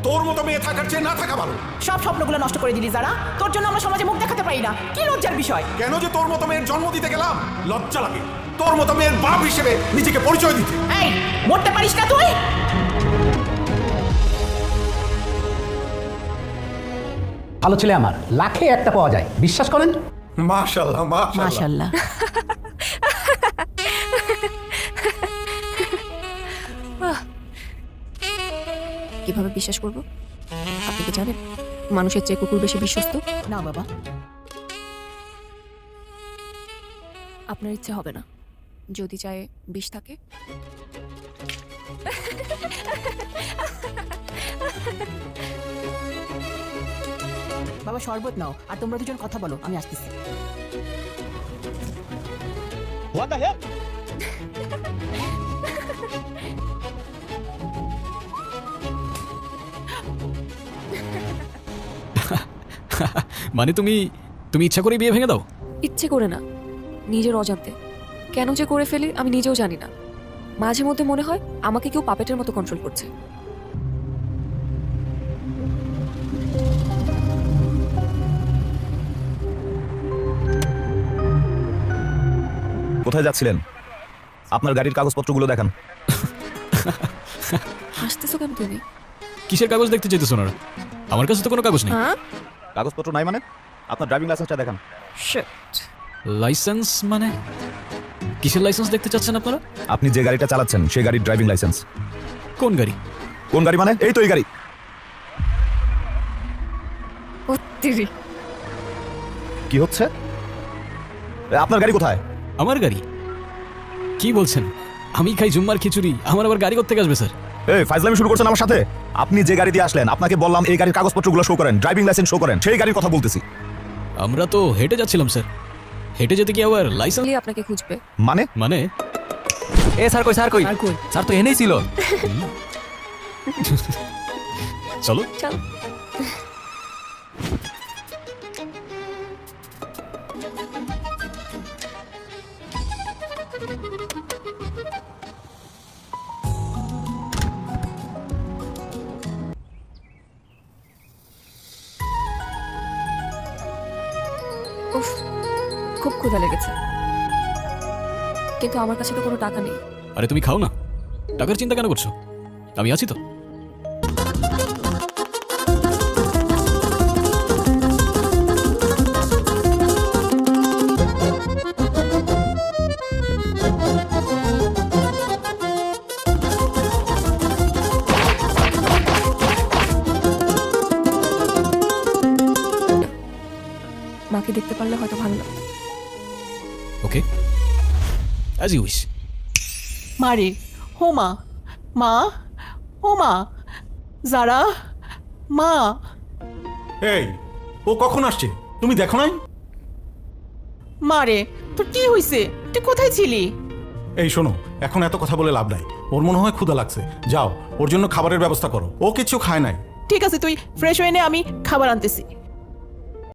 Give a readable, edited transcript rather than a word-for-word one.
তোর মতো মেয়ে থাকার চেয়ে না থাকা ভালো। সব স্বপ্নগুলো নষ্ট করে দিলি যারা, তোর জন্য আমরা সমাজে মুখ দেখাতে পারি না, কি লজ্জার বিষয়। কেন যে তোর মতো মেয়ের জন্ম দিতে গেলাম, লজ্জা লাগে তোর মতো মেয়ের বাপ হিসেবে নিজেকে পরিচয় দিতে। এই মরতে পারিস না তুই? ভালো ছেলে আমার লাখে একটা পাওয়া যায়, বিশ্বাস করেন? মাশাআল্লাহ মাশাআল্লাহ। মাশাআল্লাহ। কিভাবে বিশ্বাস করব? আপনি কি জানেন মানুষের চেয়ে কুকুর বেশি বিশ্বস্ত? না বাবা, আপনার ইচ্ছে হবে না। যদি চায় বিষ থাকে। বাবা শরবত নাও, আর তোমরা দুজন কথা বলো, আমি আসতেছি। What the hell? মানে তুমি ইচ্ছা করে বিয়ে ভেঙে দাও? ইচ্ছে করে না, নিজের অজান্তে। কেন যে করে ফেলি আমি নিজেও জানি না। মাঝে মধ্যে মনে হয় আমাকে কেউ পাপেটের মতো কন্ট্রোল করছে। কোথায় যাচ্ছিলেন? আপনার গাড়ির কাগজপত্রগুলো দেখান। হাসতেছো কেন তুমি? কিসের কাগজ দেখতে চাইতেছো না? আমার কাছে তো কোনো কাগজ নেই। হ্যাঁ, কাগজপত্র নাই মানে? আপনার ড্রাইভিং লাইসেন্সটা দেখান। শিট। লাইসেন্স মানে? কিসের লাইসেন্স দেখতে চাচ্ছেন আপনারা? আপনি যে গাড়িটা চালাচ্ছেন সেই গাড়ির ড্রাইভিং লাইসেন্স। কোন গাড়ি? কোন গাড়ি মানে? এই তো এই গাড়ি। অত্তিরি। কি হচ্ছে? আপনার গাড়ি কোথায়? আমার গাড়ি? কি বলছেন? আমি খাই জুম্মার খিচুড়ি, আমার আবার গাড়ি করতে আসবে স্যার? এই ফাইজলামি শুরু করছেন আমার সাথে? আপনি যে গাড়ি দিয়ে আসলেন, আপনাকে বললাম এই গাড়ির কাগজপত্রগুলো শো করেন, ড্রাইভিং লাইসেন্স শো করেন, সেই গাড়ির কথা বলতেছি। আমরা তো হেঁটে যাচ্ছিলাম স্যার। হেঁটে যেতে কি আবার লাইসেন্স? আপনাকে খুঁজবে। মানে? মানে এ স্যার কই স্যার কই স্যার তো এনেই ছিল। চলো চলো। উফ, খুব ক্ষুধা লেগেছে, কিন্তু আমার কাছে তো কোনো টাকা নেই। আরে তুমি খাও না, টাকার চিন্তা কেন করছো? আমি আছি তো। মাকে দেখতে পারলে হয়তো ভালো লাগতো। ওকে, অ্যাজ ইউ উইশ। মারে হো মা, মা ও মা, যারা মা। এই ও কখন আসছে তুমি দেখো নাই? মারে তোর কি হইছে? তুই কোথায় ছিলি? এই শোনো, এখন এত কথা বলে লাভ নাই। ওর মনে হয় ক্ষুধা লাগছে, যাও ওর জন্য খাবারের ব্যবস্থা করো। ও কিছু খায় নাই। ঠিক আছে, তুই ফ্রেশ হয়ে নে, আমি খাবার আনতেছি।